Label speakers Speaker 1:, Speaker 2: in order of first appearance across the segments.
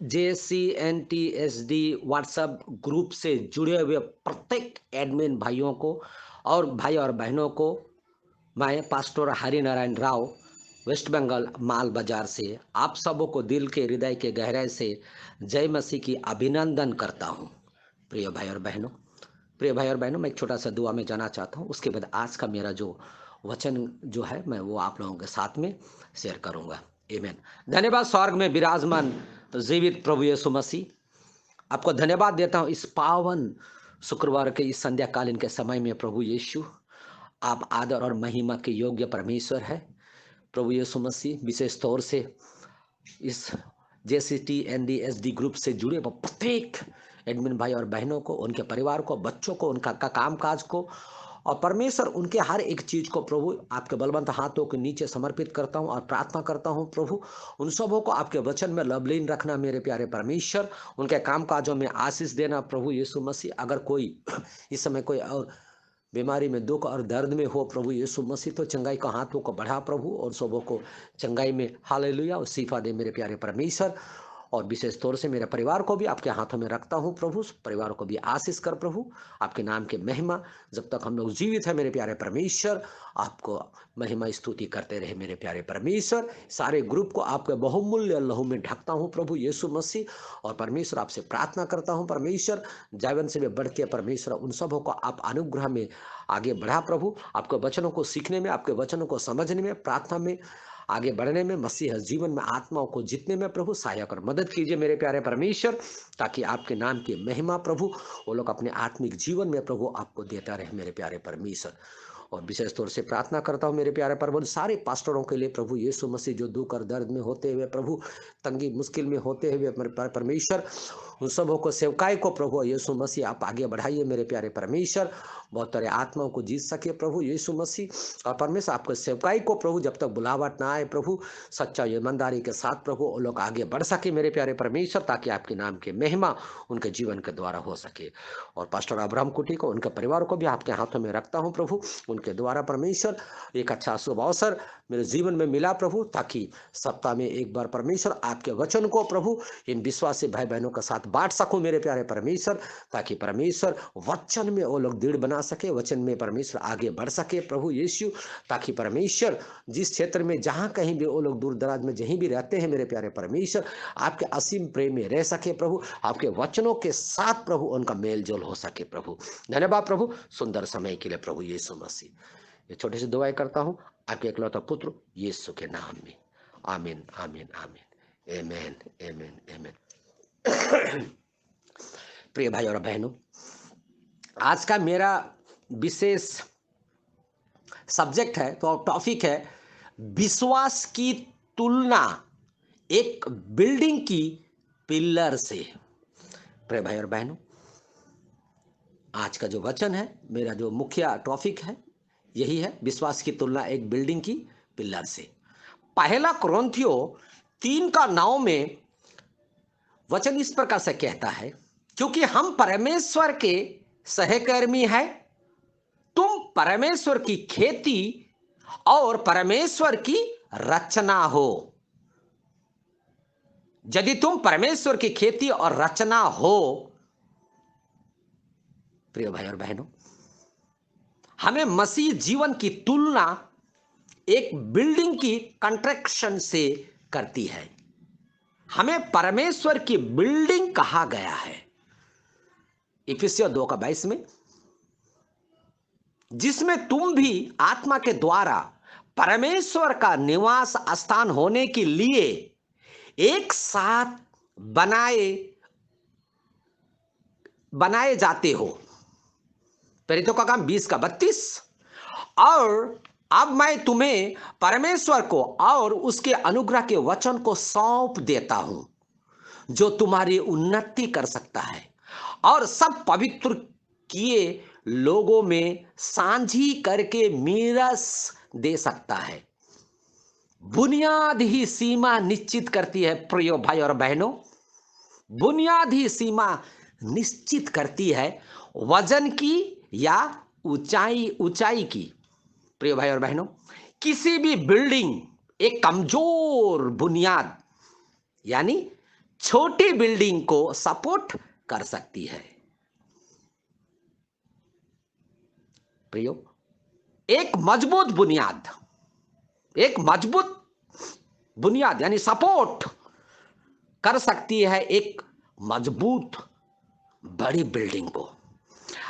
Speaker 1: JCNTSD WhatsApp group से जुड़े हुए प्रत्येक एडमिन भाइयों को और भाई और बहनों को मैं पास्टर हरिनारायण राव वेस्ट बंगाल माल बाजार से आप सबों को दिल के हृदय के गहराई से जय मसीह की अभिनंदन करता हूँ। प्रिय भाई और बहनों, मैं एक छोटा सा दुआ में जाना चाहता हूँ। उसके बाद आज का मेरा जो वचन जो है मैं वो आप लोगों के साथ में शेयर करूंगा। आमीन। धन्यवाद स्वर्ग में विराजमान जीवित प्रभु यीशु मसीह, आपको धन्यवाद देता हूँ इस पावन शुक्रवार के इस संध्याकालीन के समय में। प्रभु यीशु, आप आदर और महिमा के योग्य परमेश्वर है। प्रभु यीशु मसीह, विशेष तौर से इस JCTNDSD ग्रुप से जुड़े वो प्रत्येक एडमिन भाई और बहनों को, उनके परिवार को, बच्चों को, उनका काम काज को, और परमेश्वर उनके हर एक चीज को प्रभु आपके बलवंत हाथों के नीचे समर्पित करता हूं और प्रार्थना करता हूं। प्रभु उन सबों को आपके वचन में लवलीन रखना मेरे प्यारे परमेश्वर, उनके काम काजों में आशीष देना प्रभु यीशु मसीह। अगर कोई इस समय कोई और बीमारी में, दुख और दर्द में हो प्रभु यीशु मसीह, तो चंगाई का हाथों को बढ़ा प्रभु, और सबों को चंगाई में हालेलुया और शिफा दे मेरे प्यारे परमेश्वर। और विशेष तौर से मेरे परिवार को भी आपके हाथों में रखता हूं प्रभु, परिवार को भी आशीष कर प्रभु, आपके नाम के महिमा जब तक हम लोग जीवित है मेरे प्यारे परमेश्वर, आपको महिमा स्तुति करते रहे मेरे प्यारे परमेश्वर। सारे ग्रुप को आपके बहुमूल्य लहू में ढकता हूं प्रभु यीशु मसीह, और परमेश्वर आपसे प्रार्थना करता हूं परमेश्वर, जीवन से भी बढ़ के परमेश्वर उन सबों को आप अनुग्रह में आगे बढ़ा प्रभु, आपके वचनों को सीखने में, आपके वचनों को समझने में, प्रार्थना में आगे बढ़ने में, मसीह जीवन में आत्माओं को जीतने में प्रभु सहायक और मदद कीजिए मेरे प्यारे परमेश्वर, ताकि आपके नाम की महिमा प्रभु वो लोग अपने आत्मिक जीवन में प्रभु आपको देता रहे मेरे प्यारे परमेश्वर। और विशेष तौर से प्रार्थना करता हूँ मेरे प्यारे प्रभु सारे पास्टरों के लिए प्रभु यीशु मसीह, जो दुख और दर्द में होते हुए प्रभु, तंगी मुश्किल में होते हुए परमेश्वर, उन सबों को, सेवकाई को प्रभु यीशु मसीह आप आगे बढ़ाइए मेरे प्यारे परमेश्वर, बहुत सारे आत्माओं को जीत सके प्रभु यीशु मसीह। और परमेश्वर आपको सेवकाई को प्रभु जब तक बुलावट ना आए प्रभु, सच्चा ईमानदारी के साथ प्रभु वो लोग आगे बढ़ सके मेरे प्यारे परमेश्वर, ताकि आपके नाम की महिमा उनके जीवन के द्वारा हो सके। और पास्टर अब्राहम कुटी को, उनके परिवार को भी आपके हाथों में रखता हूँ प्रभु, उनके द्वारा परमेश्वर एक अच्छा शुभ अवसर मेरे जीवन में मिला प्रभु, ताकि सप्ताह में एक बार परमेश्वर आपके वचन को प्रभु इन विश्वासी भाई बहनों के साथ बांट सकूं मेरे प्यारे परमेश्वर, ताकि परमेश्वर वचन में वो लोग दृढ़ बना सके, वचन में परमेश्वर आगे बढ़ सके प्रभु यीशु, ताकि परमेश्वर जिस क्षेत्र में जहां कहीं भी वो लोग दूर दराज में जहीं भी रहते हैं मेरे प्यारे परमेश्वर, आपके असीम प्रेम में रह सके प्रभु, आपके वचनों के साथ प्रभु उनका मेल जोल हो सके प्रभु। धन्यवाद प्रभु सुंदर समय के लिए प्रभु यीशु मसीह। ये छोटी सी दुआएं करता हूं आपके इकलौता पुत्र यीशु के नाम में, आमीन आमीन आमीन, आमेन आमेन आमेन। प्रिय भाई और बहनों, आज का मेरा विशेष सब्जेक्ट है, तो टॉपिक है विश्वास की तुलना एक बिल्डिंग की पिलर से। प्रिय भाई और बहनों, आज का जो वचन है, मेरा जो मुख्य टॉपिक है यही है, विश्वास की तुलना एक बिल्डिंग की पिलर से। पहला कुरिन्थियों 3:9 में वचन इस प्रकार से कहता है, क्योंकि हम परमेश्वर के सहकर्मी हैं, तुम परमेश्वर की खेती और परमेश्वर की रचना हो। यदि तुम परमेश्वर की खेती और रचना हो, प्रिय भाई और बहनों, हमें मसीह जीवन की तुलना एक बिल्डिंग की कंस्ट्रक्शन से करती है। हमें परमेश्वर की बिल्डिंग कहा गया है इफिसियों 2:22 में, जिसमें तुम भी आत्मा के द्वारा परमेश्वर का निवास स्थान होने के लिए एक साथ बनाए जाते हो। प्रेरितों का काम 20:32। और अब मैं तुम्हें परमेश्वर को और उसके अनुग्रह के वचन को सौंप देता हूं, जो तुम्हारी उन्नति कर सकता है और सब पवित्र किए लोगों में साझी करके मीरास दे सकता है। बुनियाद ही सीमा निश्चित करती है। प्रिय भाई और बहनों, बुनियाद ही सीमा निश्चित करती है वजन की या ऊंचाई की। प्रिय भाई और बहनों, किसी भी बिल्डिंग एक कमजोर बुनियाद यानी छोटी बिल्डिंग को सपोर्ट कर सकती है। प्रियो, एक मजबूत बुनियाद यानी सपोर्ट कर सकती है एक मजबूत बड़ी बिल्डिंग को।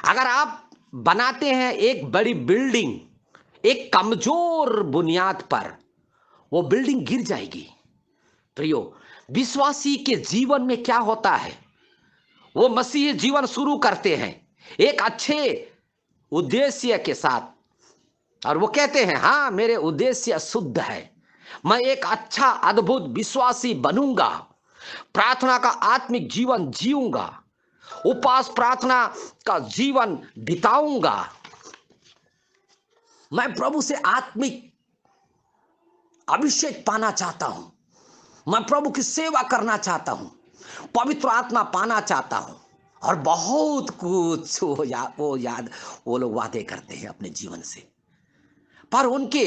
Speaker 1: अगर आप बनाते हैं एक बड़ी बिल्डिंग एक कमजोर बुनियाद पर, वो बिल्डिंग गिर जाएगी। प्रियो, विश्वासी के जीवन में क्या होता है, वो मसीह जीवन शुरू करते हैं एक अच्छे उद्देश्य के साथ, और वो कहते हैं हाँ, मेरे उद्देश्य शुद्ध है, मैं एक अच्छा अद्भुत विश्वासी बनूंगा, प्रार्थना का आत्मिक जीवन जीऊंगा, उपवास प्रार्थना का जीवन बिताऊंगा, मैं प्रभु से आत्मिक अभिषेक पाना चाहता हूं, मैं प्रभु की सेवा करना चाहता हूं, पवित्र आत्मा पाना चाहता हूं, और बहुत कुछ वो लोग वादे करते हैं अपने जीवन से, पर उनके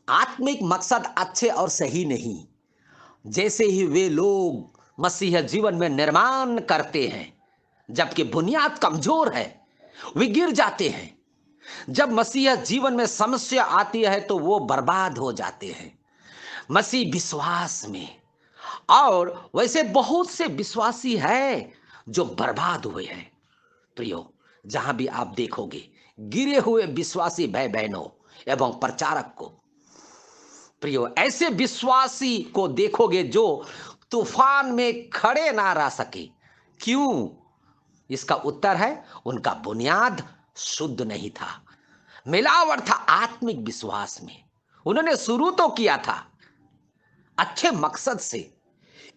Speaker 1: आत्मिक मकसद अच्छे और सही नहीं। जैसे ही वे लोग मसीह जीवन में निर्माण करते हैं, जबकि बुनियाद कमजोर है, वे गिर जाते हैं। जब मसीह जीवन में समस्या आती है तो वो बर्बाद हो जाते हैं मसीह विश्वास में। और वैसे बहुत से विश्वासी हैं जो बर्बाद हुए हैं। प्रियो, जहां भी आप देखोगे गिरे हुए विश्वासी भाई बहनों एवं प्रचारक को, प्रियो, ऐसे विश्वासी को देखोगे जो तूफान में खड़े ना रह सके। क्यों? इसका उत्तर है उनका बुनियाद शुद्ध नहीं था, मिलावट था आत्मिक विश्वास में। उन्होंने शुरू तो किया था अच्छे मकसद से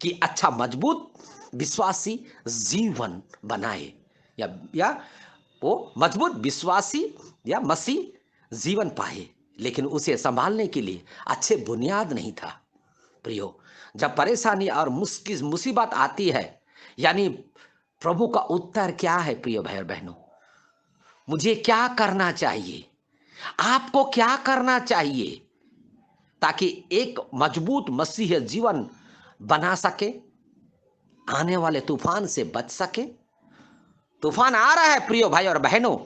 Speaker 1: कि अच्छा मजबूत विश्वासी जीवन बनाए, या वो मजबूत विश्वासी या मसीह जीवन पाए, लेकिन उसे संभालने के लिए अच्छे बुनियाद नहीं था। प्रियो, जब परेशानी और मुसीबत आती है, यानी प्रभु का उत्तर क्या है? प्रिय भाई और बहनों, मुझे क्या करना चाहिए, आपको क्या करना चाहिए ताकि एक मजबूत मसीह जीवन बना सके, आने वाले तूफान से बच सके? तूफान आ रहा है प्रियो भाई और बहनों,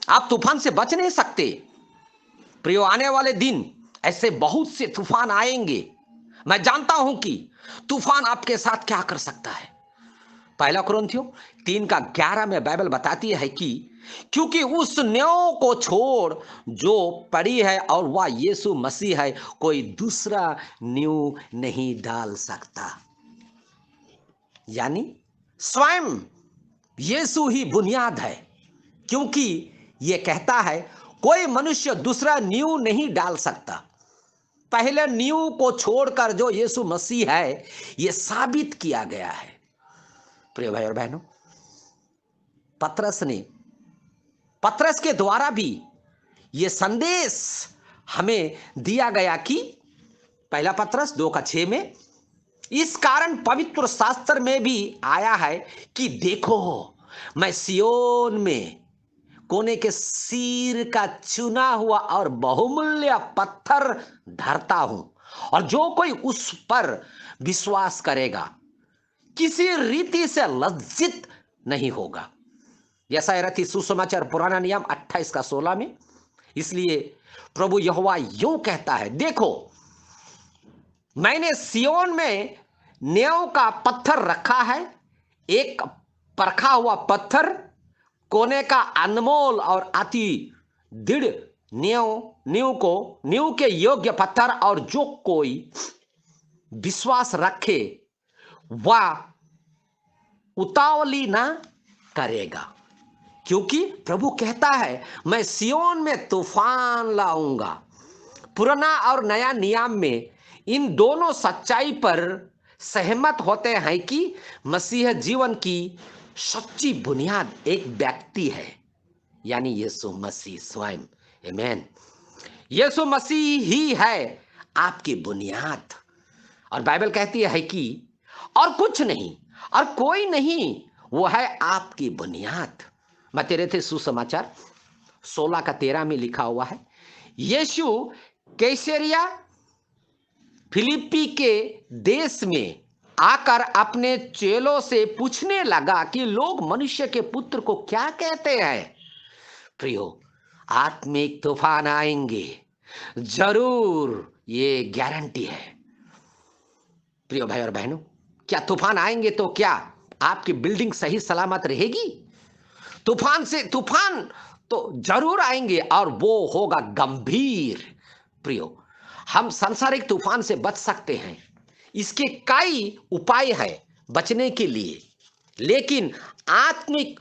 Speaker 1: आप तूफान से बच नहीं सकते। प्रियो, आने वाले दिन ऐसे बहुत से तूफान आएंगे। मैं जानता हूं कि तूफान आपके साथ क्या कर सकता है। पहला कुरिन्थियों 3:11 में बाइबल बताती है कि क्योंकि उस न्याय को छोड़ जो पड़ी है और वह यीशु मसीह है, कोई दूसरा न्याय नहीं डाल सकता। यानी स्वयं यीशु ही बुनियाद है, क्योंकि यह कहता है कोई मनुष्य दूसरा न्यू नहीं डाल सकता। पहले न्यू को छोड़कर जो यीशु मसीह है, यह साबित किया गया है। प्रिय भाई और बहनों, पतरस के द्वारा भी यह संदेश हमें दिया गया कि पहला पतरस 2:6 में, इस कारण पवित्र शास्त्र में भी आया है कि देखो, मैं सियोन में कोने के सिर का चुना हुआ और बहुमूल्य पत्थर धरता हूं, और जो कोई उस पर विश्वास करेगा किसी रीति से लज्जित नहीं होगा। यशायाह रची सुसमाचार पुराना नियम 28:16 में। इसलिए प्रभु यहोवा यूं कहता है, देखो, मैंने सियोन में न्याय का पत्थर रखा है, एक परखा हुआ पत्थर, कोने का अनमोल और अति दृढ़ न्यू के योग्य पत्थर, और जो कोई विश्वास रखे वह उतावली ना करेगा। क्योंकि प्रभु कहता है मैं सियोन में तूफान लाऊंगा। पुराना और नया नियम में इन दोनों सच्चाई पर सहमत होते हैं कि मसीह जीवन की सच्ची बुनियाद एक व्यक्ति है, यानी यीशु मसीह स्वयं। आमीन। यीशु मसीह ही है आपकी बुनियाद। और बाइबल कहती है कि और कुछ नहीं और कोई नहीं, वो है आपकी बुनियाद। मत्ती थे सुसमाचार 16:13 में लिखा हुआ है, यीशु कैसरिया फिलिप्पी के देश में आकर अपने चेलों से पूछने लगा कि लोग मनुष्य के पुत्र को क्या कहते हैं। प्रियो, आत्मिक तूफान आएंगे, जरूर, ये गारंटी है। प्रियो भाई और बहनों, क्या तूफान आएंगे तो क्या आपकी बिल्डिंग सही सलामत रहेगी? तूफान तो जरूर आएंगे और वो होगा गंभीर। प्रियो, हम सांसारिक तूफान से बच सकते हैं, इसके कई उपाय हैं बचने के लिए, लेकिन आत्मिक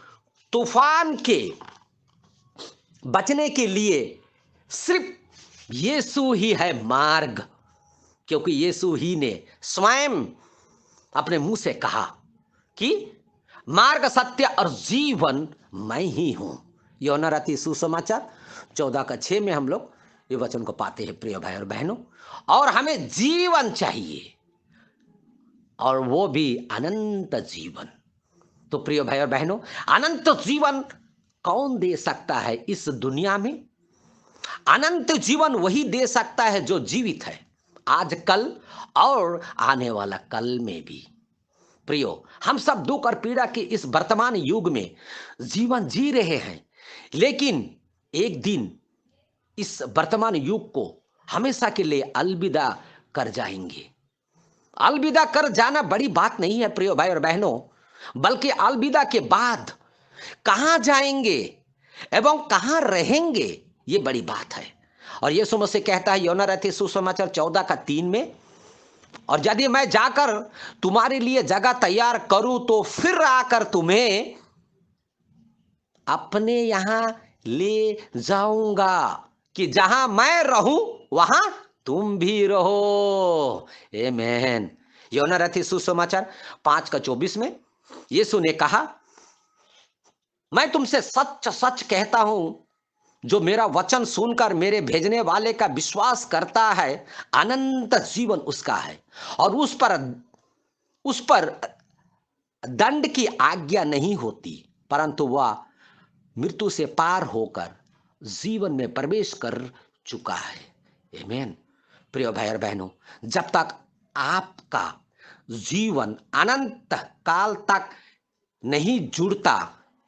Speaker 1: तूफान के बचने के लिए सिर्फ यीशु ही है मार्ग, क्योंकि यीशु ही ने स्वयं अपने मुंह से कहा कि मार्ग, सत्य और जीवन मैं ही हूं। यूहन्ना रचित सुसमाचार 14:6 में हम लोग ये वचन को पाते हैं प्रिय भाई और बहनों। और हमें जीवन चाहिए, और वो भी अनंत जीवन। तो प्रिय भाई और बहनों, अनंत जीवन कौन दे सकता है इस दुनिया में? अनंत जीवन वही दे सकता है जो जीवित है, आज, कल और आने वाला कल में भी। प्रियो, हम सब दुख और पीड़ा के इस वर्तमान युग में जीवन जी रहे हैं, लेकिन एक दिन इस वर्तमान युग को हमेशा के लिए अलविदा कर जाएंगे। अलविदा कर जाना बड़ी बात नहीं है प्रियो भाई और बहनों, बल्कि अलविदा के बाद कहां जाएंगे एवं कहां रहेंगे, ये बड़ी बात है। और यीशु मसीह कहता है यूहन्ना रचित सुसमाचार 14:3 में, और यदि मैं जाकर तुम्हारे लिए जगह तैयार करूं तो फिर आकर तुम्हें अपने यहां ले जाऊंगा, कि जहां मैं रहूं वहां तुम भी रहो। आमीन। यूहन्ना रचित सुसमाचार 5:24 में यीशु ने कहा, मैं तुमसे सच सच कहता हूं, जो मेरा वचन सुनकर मेरे भेजने वाले का विश्वास करता है, अनंत जीवन उसका है, और उस पर दंड की आज्ञा नहीं होती, परंतु वह मृत्यु से पार होकर जीवन में प्रवेश कर चुका है। आमीन। प्रिय भाई और बहनों, जब तक आपका जीवन अनंत काल तक नहीं जुड़ता,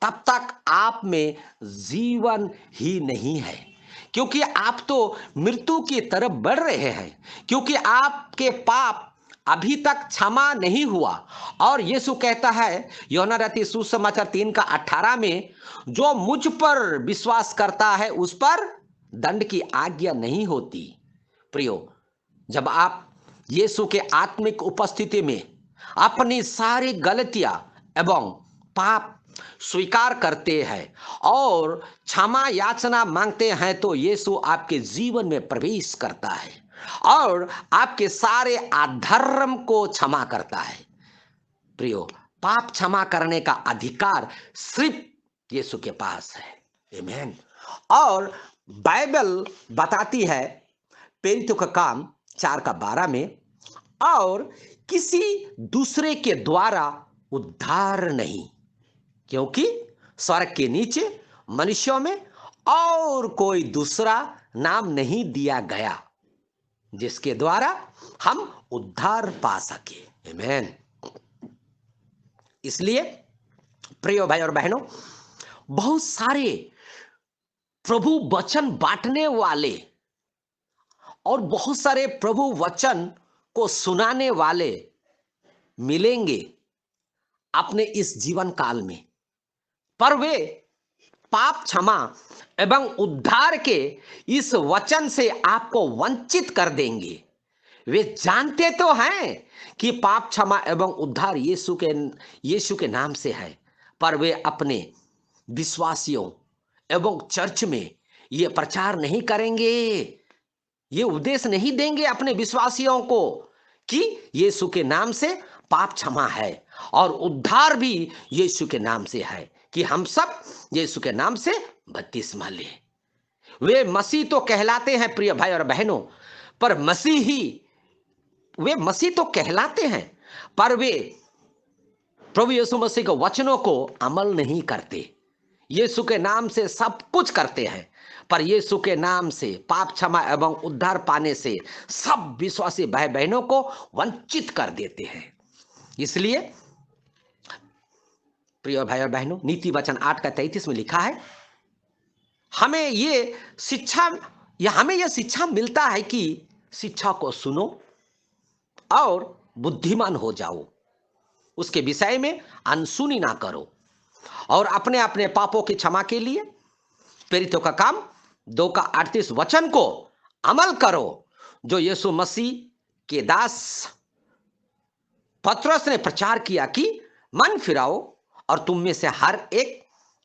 Speaker 1: तब तक आप में जीवन ही नहीं है, क्योंकि आप तो मृत्यु की तरफ बढ़ रहे हैं, क्योंकि आपके पाप अभी तक क्षमा नहीं हुआ। और यीशु कहता है यूहन्ना रचित सुसमाचार 3:18 में, जो मुझ पर विश्वास करता है उस पर दंड की आज्ञा नहीं होती। प्रियो, जब आप यीशु के आत्मिक उपस्थिति में अपनी सारी गलतियां एवं पाप स्वीकार करते हैं और क्षमा याचना मांगते हैं, तो यीशु आपके जीवन में प्रवेश करता है और आपके सारे अधर्म को क्षमा करता है। प्रियो, पाप क्षमा करने का अधिकार सिर्फ यीशु के पास है। आमीन। और बाइबल बताती है प्रेरितों का काम 4:12 में, और किसी दूसरे के द्वारा उद्धार नहीं, क्योंकि स्वर्ग के नीचे मनुष्यों में और कोई दूसरा नाम नहीं दिया गया जिसके द्वारा हम उद्धार पा सके। आमीन। इसलिए प्रिय भाई और बहनों, बहुत सारे प्रभु वचन बांटने वाले और बहुत सारे प्रभु वचन को सुनाने वाले मिलेंगे अपने इस जीवन काल में, पर वे पाप क्षमा एवं उद्धार के इस वचन से आपको वंचित कर देंगे। वे जानते तो हैं कि पाप क्षमा एवं उद्धार यीशु के नाम से है, पर वे अपने विश्वासियों एवं चर्च में ये प्रचार नहीं करेंगे, ये उपदेश नहीं देंगे अपने विश्वासियों को कि यीशु के नाम से पाप क्षमा है और उद्धार भी यीशु के नाम से है, कि हम सब यीशु के नाम से बपतिस्मा लें। वे मसीह तो कहलाते हैं प्रिय भाई और बहनों, पर वे मसीह तो कहलाते हैं, पर वे प्रभु यीशु मसीह के वचनों को अमल नहीं करते। यीशु के नाम से सब कुछ करते हैं, पर यीशु के नाम से पाप क्षमा एवं उद्धार पाने से सब विश्वासी भाई बहनों को वंचित कर देते हैं। इसलिए प्रिय भाई और बहनों, नीति वचन 8:33 में लिखा है, हमें ये शिक्षा हमें यह शिक्षा मिलता है कि शिक्षा को सुनो और बुद्धिमान हो जाओ, उसके विषय में अनसुनी ना करो और अपने अपने पापों की क्षमा के लिए प्रेरितों का काम 2:38 वचन को अमल करो, जो यीशु मसीह के दास पतरस ने प्रचार किया कि मन फिराओ और तुम में से हर एक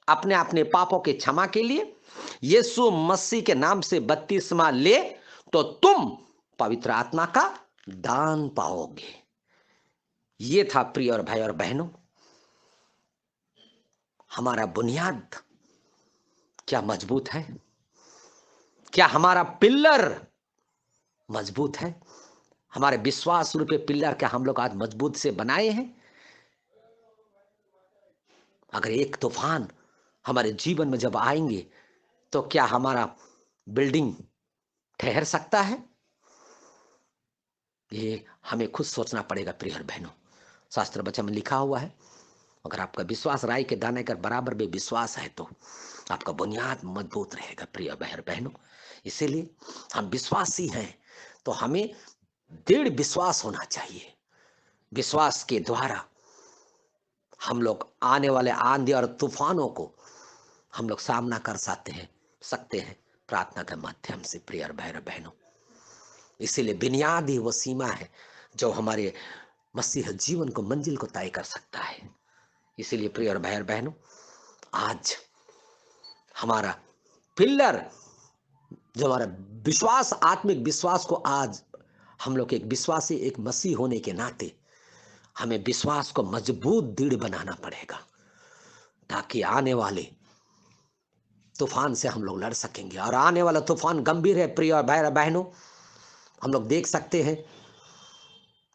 Speaker 1: अपने अपने पापों के क्षमा के लिए यीशु मसीह के नाम से बपतिस्मा ले, तो तुम पवित्र आत्मा का दान पाओगे। ये था प्रिय और भाई और बहनों, हमारा बुनियाद क्या मजबूत है? क्या हमारा पिलर मजबूत है? हमारे विश्वास रूपी पिलर क्या हम लोग आज मजबूत से बनाए हैं? अगर एक तूफान हमारे जीवन में जब आएंगे तो क्या हमारा बिल्डिंग ठहर सकता है? ये हमें खुद सोचना पड़ेगा प्रिय और बहनों। शास्त्र वचन में लिखा हुआ है, अगर आपका विश्वास राई के दाने के बराबर में विश्वास है तो आपका बुनियाद मजबूत रहेगा प्रिय भाई और बहनों। इसीलिए हम विश्वासी हैं तो हमें दृढ़ विश्वास होना चाहिए। विश्वास के द्वारा हम लोग आने वाले आंधी और तूफानों को हम लोग सामना कर सकते हैं प्रार्थना के माध्यम से प्रिय भाई और बहनों। इसीलिए बुनियादी वो सीमा है जो हमारे मसीह जीवन को मंजिल को तय कर सकता है। इसीलिए प्रिय और भाई और बहनों, आज हमारा पिलर जो हमारा विश्वास, आत्मिक विश्वास को आज हम लोग एक विश्वासी, एक मसीह होने के नाते हमें विश्वास को मजबूत दृढ़ बनाना पड़ेगा, ताकि आने वाले तूफान से हम लोग लड़ सकेंगे। और आने वाला तूफान गंभीर है प्रिय भाई और बहनों। हम लोग देख सकते हैं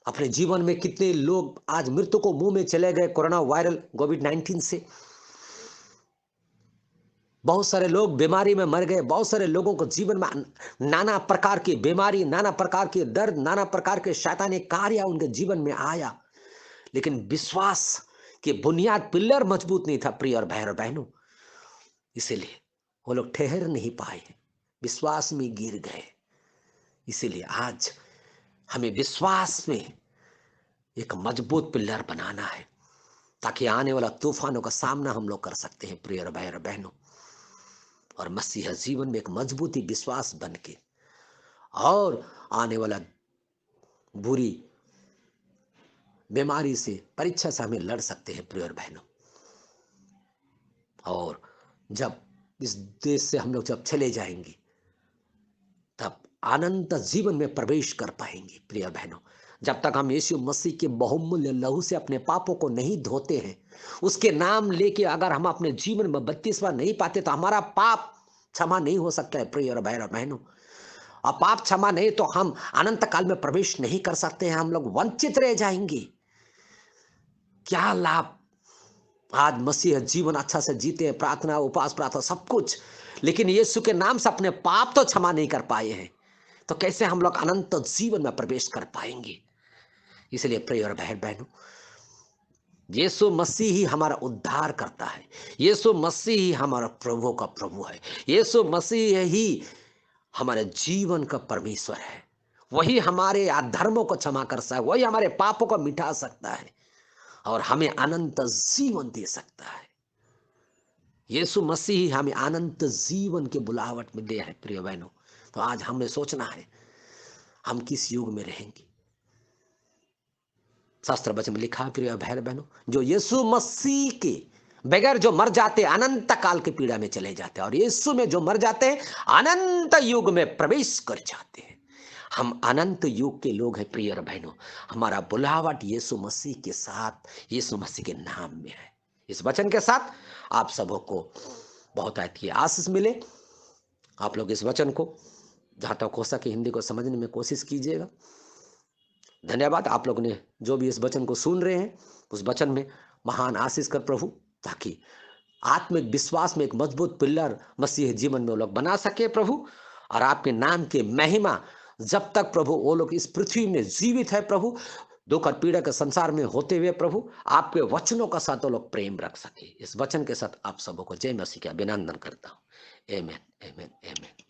Speaker 1: अपने जीवन में कितने लोग आज मृत्यु को मुंह में चले गए कोरोना वायरल कोविड-19 से। बहुत सारे लोग बीमारी में मर गए। बहुत सारे लोगों को जीवन में नाना प्रकार की बीमारी, नाना प्रकार के दर्द, नाना प्रकार के शैतानी कार्य उनके जीवन में आया, लेकिन विश्वास के बुनियाद पिलर मजबूत नहीं था प्रिय और भाई और बहनों। इसीलिए वो लोग ठहर नहीं पाए, विश्वास में गिर गए। इसीलिए आज हमें विश्वास में एक मजबूत पिलर बनाना है, ताकि आने वाला तूफानों का सामना हम लोग कर सकते हैं प्रिय और भाई और बहनों। और मसीह जीवन में एक मजबूती विश्वास बन के और आने वाला बुरी बीमारी से, परीक्षा से हमें लड़ सकते हैं प्रिय और बहनों। और जब इस देश से हम लोग जब चले जाएंगे तब अनंत जीवन में प्रवेश कर पाएंगे प्रिय बहनों। जब तक हम यीशु मसीह के बहुमूल्य लहू से अपने पापों को नहीं धोते हैं, उसके नाम लेके अगर हम अपने जीवन में बपतिस्मा नहीं पाते तो हमारा पाप क्षमा नहीं हो सकता है प्रिय और भाई और बहनों। और पाप क्षमा नहीं तो हम अनंत काल में प्रवेश नहीं कर सकते हैं, हम लोग वंचित रह जाएंगे। क्या लाभ आज मसीह जीवन अच्छा से जीते हैं, प्रार्थना, उपवास, प्रार्थना सब कुछ, लेकिन यीशु के नाम से अपने पाप तो क्षमा नहीं कर पाए हैं, तो कैसे हम लोग अनंत जीवन में प्रवेश कर पाएंगे? इसलिए प्रिय और भाई बहनों, यीशु मसीह ही हमारा उद्धार करता है। यीशु मसीह ही हमारा प्रभु का प्रभु है। यीशु मसीह ही हमारे जीवन का परमेश्वर है। वही हमारे अधर्मों को क्षमा कर सकता है, वही हमारे पापों को मिटा सकता है और हमें अनंत जीवन दे सकता है। यीशु मसीह हमें अनंत जीवन के बुलावट में दिया है प्रिय बहनों। तो आज हमें सोचना है हम किस युग में रहेंगे। शास्त्र वचन में लिखा है प्रिय भाई बहनों, जो यीशु मसीह के बगैर जो मर जाते अनंत काल की पीड़ा में चले जाते हैं, और यीशु में जो मर जाते हैं अनंत युग में प्रवेश कर जाते हैं। हम अनंत युग के लोग हैं प्रिय बहनों। हमारा बुलावट यीशु मसीह के साथ, यीशु मसीह के नाम में है। इस वचन के साथ आप सबों को बहुत आशीष मिले। आप लोग इस वचन को जहाँ तक हो सके हिंदी को समझने में कोशिश कीजिएगा। धन्यवाद। आप लोगों ने जो भी इस वचन को सुन रहे हैं, उस वचन में महान आशीष कर प्रभु, ताकि आत्मिक विश्वास में एक मजबूत पिलर मसीह जीवन में वो लोग बना सके प्रभु। और आपके नाम की महिमा जब तक प्रभु वो लोग इस पृथ्वी में जीवित है प्रभु, दुख और पीड़ा के संसार में होते हुए प्रभु आपके वचनों का साथ वो लोग प्रेम रख सके। इस वचन के साथ आप सबों को जय मसीह का अभिनंदन करता हूँ। आमेन, आमेन, आमेन।